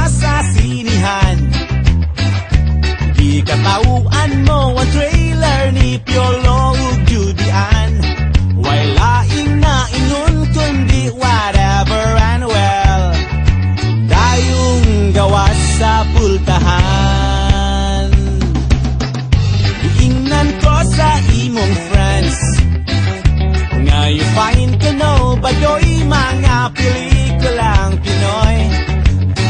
pa sa sinihan. Di katauan mo ang trailer ni Piolo ug Judian. Why laing na ingon kundi whatever and well, dayong gawas sa pultahan. Iingnan ko sa imong friends nga you find to know bagoy mga pelikulang Pinoy.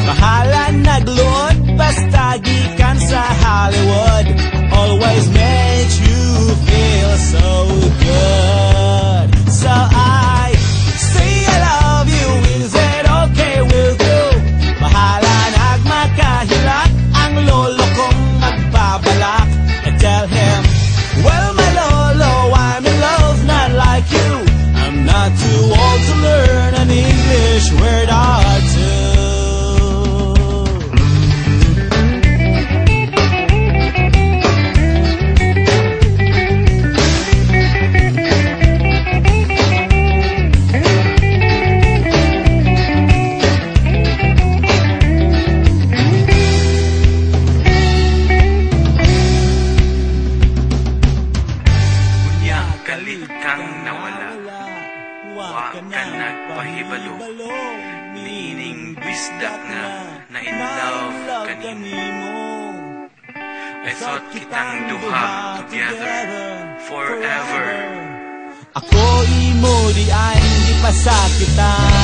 Bahala nagluod basta gikan sa Hollywood. Always makes you feel so good. So I say I love you, is it okay with you? Bahala nagmakahilak ang lolo kong magbabalak. I tell him, well my lolo, I'm in love not like you. I'm not too old to learn an English word or two. Wa ka nagpahibalo, niining bisdak nga na in love kanimo. I thought kitang duha together forever. Ako imo di ay hindi pasakitan.